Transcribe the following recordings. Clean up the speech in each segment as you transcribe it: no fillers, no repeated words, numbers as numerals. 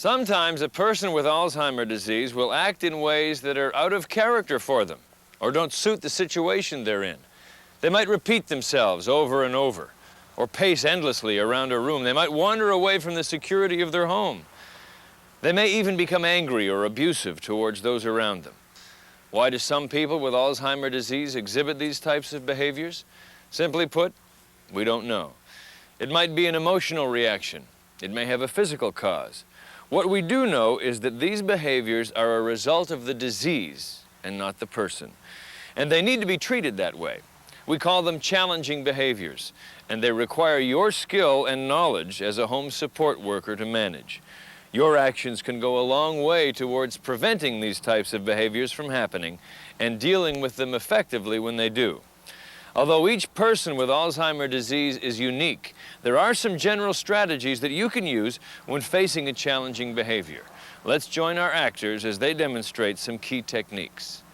Sometimes a person with Alzheimer's disease will act in ways that are out of character for them or don't suit the situation they're in. They might repeat themselves over and over or pace endlessly around a room. They might wander away from the security of their home. They may even become angry or abusive towards those around them. Why do some people with Alzheimer's disease exhibit these types of behaviors? Simply put, we don't know. It might be an emotional reaction. It may have a physical cause. What we do know is that these behaviors are a result of the disease and not the person. And they need to be treated that way. We call them challenging behaviors, and they require your skill and knowledge as a home support worker to manage. Your actions can go a long way towards preventing these types of behaviors from happening and dealing with them effectively when they do. Although each person with Alzheimer's disease is unique, there are some general strategies that you can use when facing a challenging behavior. Let's join our actors as they demonstrate some key techniques.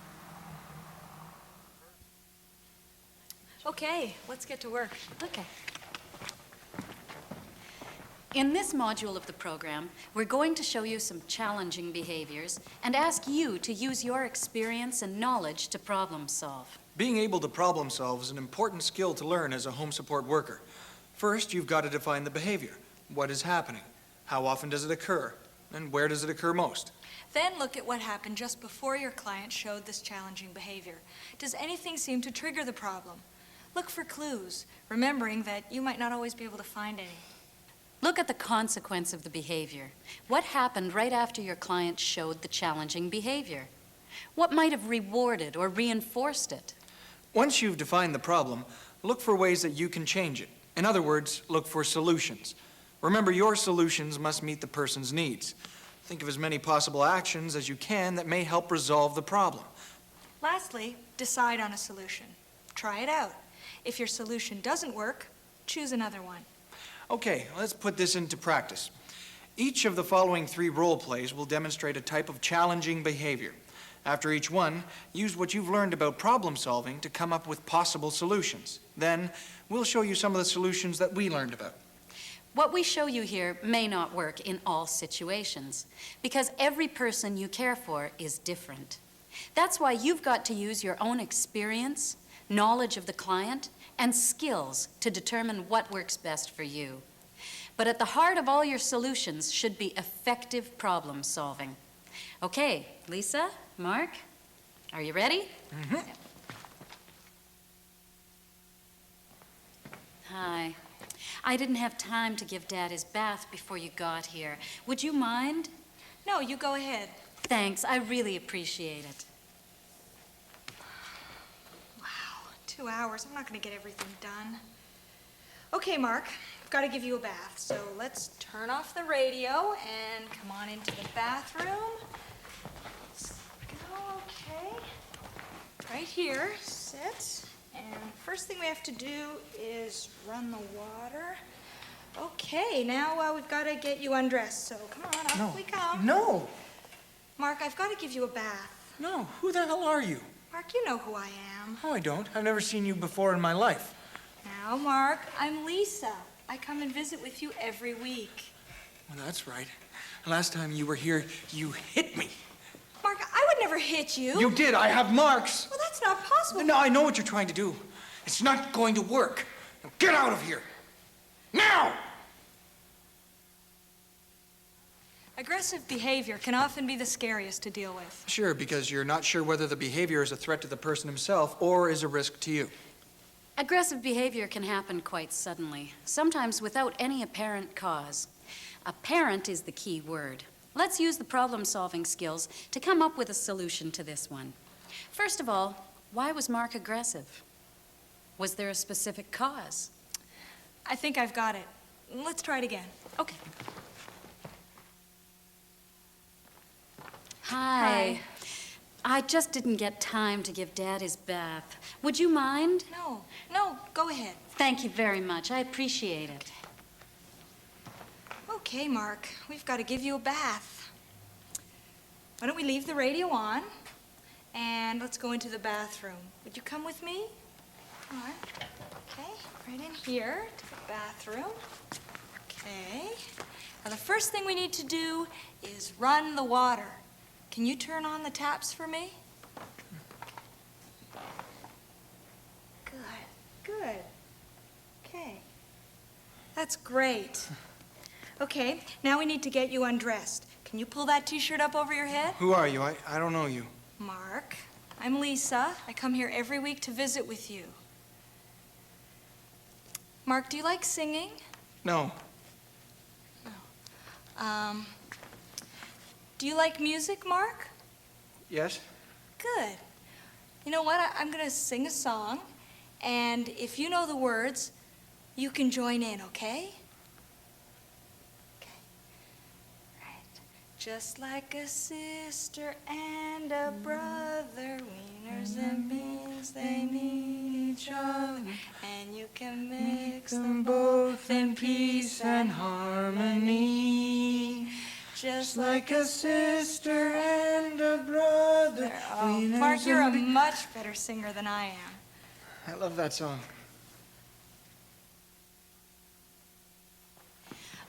Okay, let's get to work. Okay. In this module of the program, we're going to show you some challenging behaviors and ask you to use your experience and knowledge to problem solve. Being able to problem solve is an important skill to learn as a home support worker. First, you've got to define the behavior. What is happening? How often does it occur? And where does it occur most? Then look at what happened just before your client showed this challenging behavior. Does anything seem to trigger the problem? Look for clues, remembering that you might not always be able to find any. Look at the consequence of the behavior. What happened right after your client showed the challenging behavior? What might have rewarded or reinforced it? Once you've defined the problem, look for ways that you can change it. In other words, look for solutions. Remember, your solutions must meet the person's needs. Think of as many possible actions as you can that may help resolve the problem. Lastly, decide on a solution. Try it out. If your solution doesn't work, choose another one. Okay, let's put this into practice. Each of the following 3 role plays will demonstrate a type of challenging behavior. After each one, use what you've learned about problem solving to come up with possible solutions. Then, we'll show you some of the solutions that we learned about. What we show you here may not work in all situations, because every person you care for is different. That's why you've got to use your own experience, knowledge of the client, and skills to determine what works best for you. But at the heart of all your solutions should be effective problem solving. Okay, Lisa, Mark, are you ready? Mm-hmm. Hi. I didn't have time to give Dad his bath before you got here. Would you mind? No, you go ahead. Thanks, I really appreciate it. Wow, 2 hours. I'm not going to get everything done. Okay, Mark, I've got to give you a bath. So let's turn off the radio and come on into the bathroom. Let's go, okay. Right here, sit. And first thing we have to do is run the water. Okay, now we've got to get you undressed. So come on, up we come. No! Mark, I've got to give you a bath. No, who the hell are you? Mark, you know who I am. Oh, I don't. I've never seen you before in my life. Now, Mark, I'm Lisa. I come and visit with you every week. Well, that's right. Last time you were here, you hit me. Mark, I would never hit you. You did. I have marks. Well, that's not possible. No, I know what you're trying to do. It's not going to work. Now get out of here. Now! Aggressive behavior can often be the scariest to deal with. Sure, because you're not sure whether the behavior is a threat to the person himself or is a risk to you. Aggressive behavior can happen quite suddenly, sometimes without any apparent cause. Apparent is the key word. Let's use the problem-solving skills to come up with a solution to this one. First of all, why was Mark aggressive? Was there a specific cause? I think I've got it. Let's try it again. Okay. Hi. I just didn't get time to give Dad his bath. Would you mind? No, go ahead. Thank you very much. I appreciate it. Okay, Mark, we've got to give you a bath. Why don't we leave the radio on and let's go into the bathroom. Would you come with me? Come on. Okay, right in here to the bathroom. Okay. Now, the first thing we need to do is run the water. Can you turn on the taps for me? Good. Okay. That's great. Okay, now we need to get you undressed. Can you pull that t-shirt up over your head? Who are you? I don't know you. Mark, I'm Lisa. I come here every week to visit with you. Mark, do you like singing? No. Do you like music, Mark? Yes? Good. You know what? I'm going to sing a song, and if you know the words, you can join in, okay? Okay. Right. Just like a sister and a brother, wieners and beans, they need each other, and you can mix them both in peace and harmony. Just like a sister and a brother. Oh, Mark, you're a much better singer than I am. I love that song.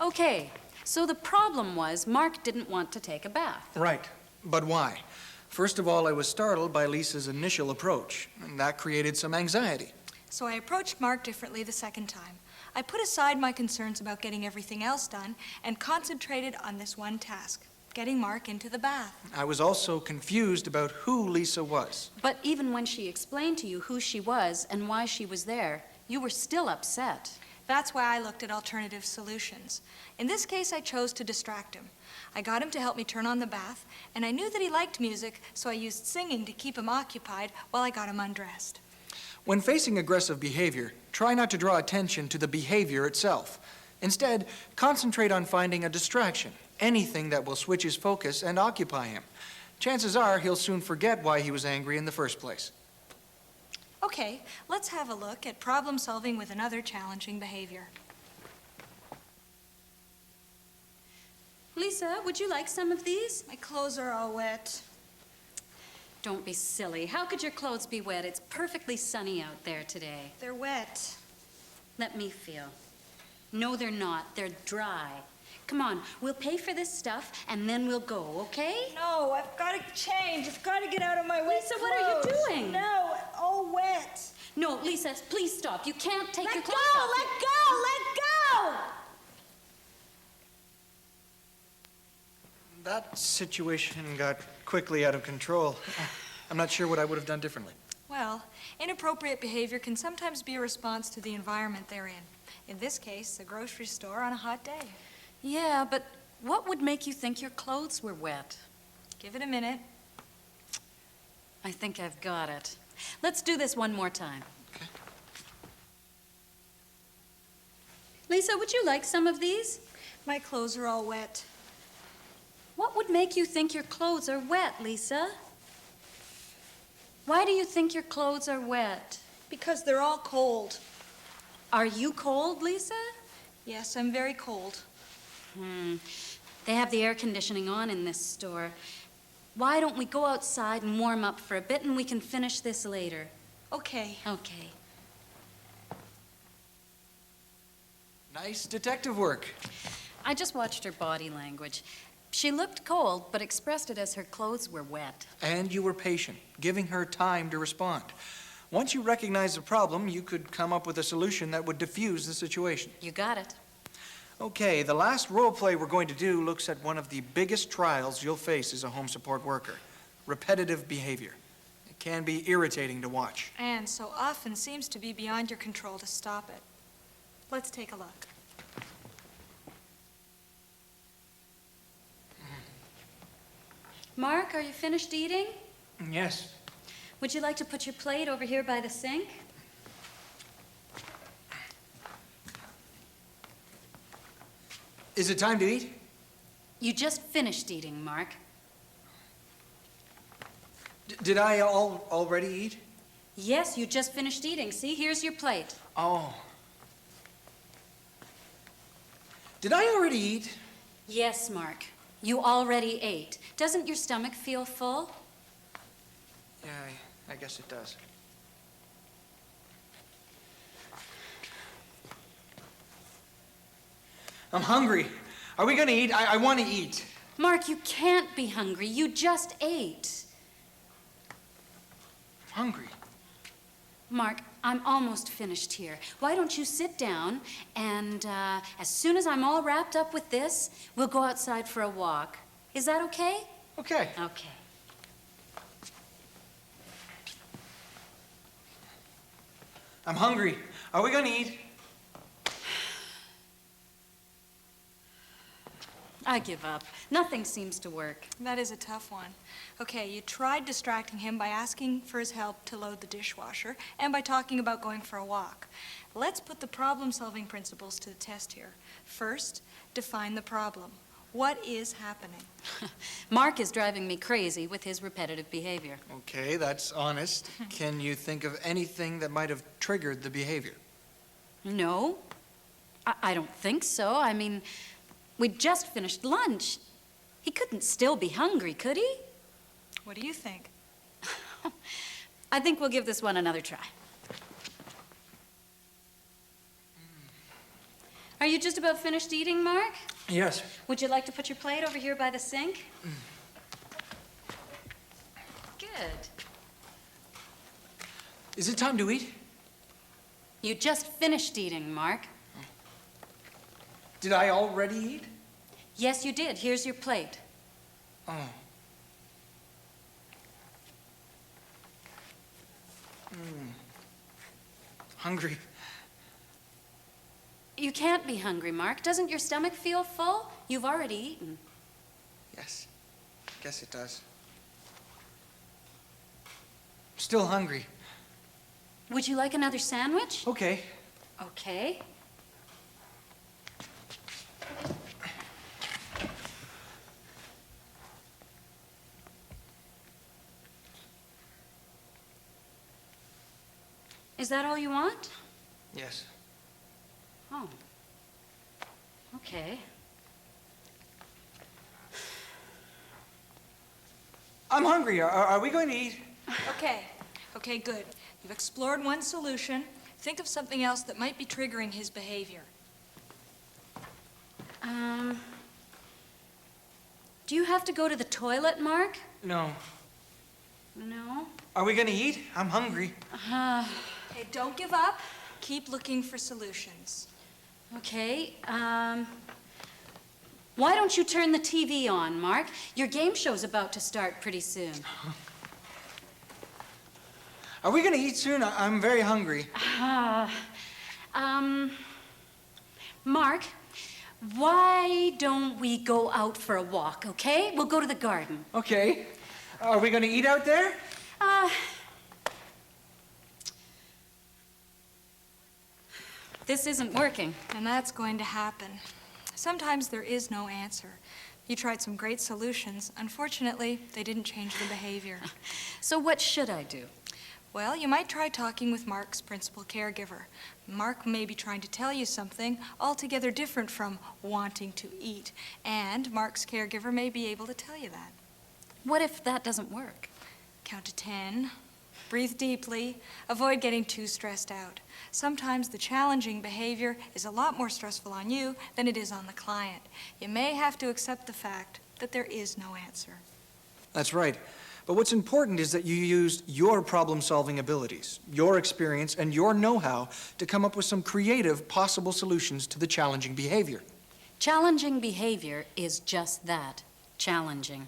Okay, so the problem was Mark didn't want to take a bath. Right. But why? First of all, I was startled by Lisa's initial approach, and that created some anxiety. So I approached Mark differently the second time. I put aside my concerns about getting everything else done and concentrated on this one task, getting Mark into the bath. I was also confused about who Lisa was. But even when she explained to you who she was and why she was there, you were still upset. That's why I looked at alternative solutions. In this case, I chose to distract him. I got him to help me turn on the bath, and I knew that he liked music, so I used singing to keep him occupied while I got him undressed. When facing aggressive behavior, try not to draw attention to the behavior itself. Instead, concentrate on finding a distraction, anything that will switch his focus and occupy him. Chances are he'll soon forget why he was angry in the first place. Okay, let's have a look at problem solving with another challenging behavior. Lisa, would you like some of these? My clothes are all wet. Don't be silly. How could your clothes be wet? It's perfectly sunny out there today. They're wet. Let me feel. No, they're not. They're dry. Come on, we'll pay for this stuff, and then we'll go, okay? No, I've got to change. I've got to get out of my wet Lisa, what are you clothes. doing? No, all wet. No, Lisa, please stop. You can't take your clothes off. Let go! That situation got quickly out of control. I'm not sure what I would have done differently. Well, inappropriate behavior can sometimes be a response to the environment they're in. In this case, the grocery store on a hot day. Yeah, but what would make you think your clothes were wet? Give it a minute. I think I've got it. Let's do this one more time. Okay. Lisa, would you like some of these? My clothes are all wet. What would make you think your clothes are wet, Lisa? Why do you think your clothes are wet? Because they're all cold. Are you cold, Lisa? Yes, I'm very cold. They have the air conditioning on in this store. Why don't we go outside and warm up for a bit and we can finish this later? Okay. Okay. Nice detective work. I just watched her body language. She looked cold, but expressed it as her clothes were wet. And you were patient, giving her time to respond. Once you recognized the problem, you could come up with a solution that would diffuse the situation. You got it. Okay, the last role play we're going to do looks at one of the biggest trials you'll face as a home support worker: repetitive behavior. It can be irritating to watch. And so often seems to be beyond your control to stop it. Let's take a look. Mark, are you finished eating? Yes. Would you like to put your plate over here by the sink? Is it time to eat? You just finished eating, Mark. Did I already eat? Yes, you just finished eating. See, here's your plate. Oh. Did I already eat? Yes, Mark. You already ate. Doesn't your stomach feel full? Yeah, I guess it does. I'm hungry. Are we gonna eat? I want to eat. Mark, you can't be hungry. You just ate. I'm hungry. Mark, I'm almost finished here. Why don't you sit down and as soon as I'm all wrapped up with this, we'll go outside for a walk. Is that okay? Okay. Okay. I'm hungry. Are we gonna eat? I give up. Nothing seems to work. That is a tough one. Okay, you tried distracting him by asking for his help to load the dishwasher and by talking about going for a walk. Let's put the problem-solving principles to the test here. First, define the problem. What is happening? Mark is driving me crazy with his repetitive behavior. Okay, that's honest. Can you think of anything that might have triggered the behavior? No, I don't think so. I mean, we just finished lunch. He couldn't still be hungry, could he? What do you think? I think we'll give this one another try. Are you just about finished eating, Mark? Yes. Would you like to put your plate over here by the sink? Good. Is it time to eat? You just finished eating, Mark. Did I already eat? Yes, you did. Here's your plate. Oh. Hungry. You can't be hungry, Mark. Doesn't your stomach feel full? You've already eaten. Yes. Guess it does. Still hungry. Would you like another sandwich? Okay. Okay. Is that all you want? Yes. Oh. Okay. I'm hungry. Are we going to eat? Okay. Okay, good. You've explored one solution. Think of something else that might be triggering his behavior. Do you have to go to the toilet, Mark? No. No. Are we going to eat? I'm hungry. Okay, don't give up. Keep looking for solutions. Okay. Why don't you turn the TV on, Mark? Your game show's about to start pretty soon. Are we going to eat soon? I'm very hungry. Mark, why don't we go out for a walk, okay? We'll go to the garden. Okay. Are we going to eat out there? This isn't working. And that's going to happen. Sometimes there is no answer. You tried some great solutions. Unfortunately, they didn't change the behavior. So what should I do? Well, you might try talking with Mark's principal caregiver. Mark may be trying to tell you something altogether different from wanting to eat, and Mark's caregiver may be able to tell you that. What if that doesn't work? Count to 10. Breathe deeply. Avoid getting too stressed out. Sometimes the challenging behavior is a lot more stressful on you than it is on the client. You may have to accept the fact that there is no answer. That's right. But what's important is that you used your problem-solving abilities, your experience, and your know-how to come up with some creative possible solutions to the challenging behavior. Challenging behavior is just that, challenging.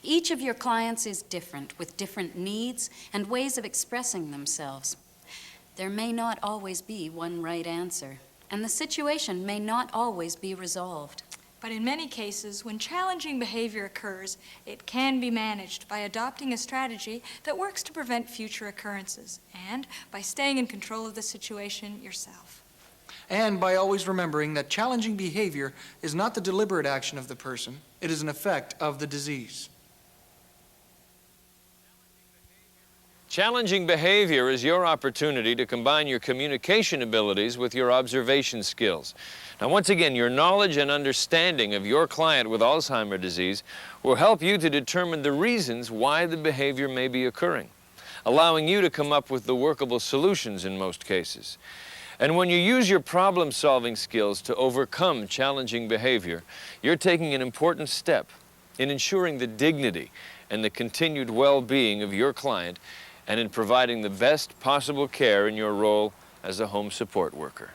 Each of your clients is different, with different needs and ways of expressing themselves. There may not always be one right answer, and the situation may not always be resolved. But in many cases, when challenging behavior occurs, it can be managed by adopting a strategy that works to prevent future occurrences and by staying in control of the situation yourself. And by always remembering that challenging behavior is not the deliberate action of the person, it is an effect of the disease. Challenging behavior is your opportunity to combine your communication abilities with your observation skills. Now, once again, your knowledge and understanding of your client with Alzheimer's disease will help you to determine the reasons why the behavior may be occurring, allowing you to come up with the workable solutions in most cases. And when you use your problem-solving skills to overcome challenging behavior, you're taking an important step in ensuring the dignity and the continued well-being of your client and in providing the best possible care in your role as a home support worker.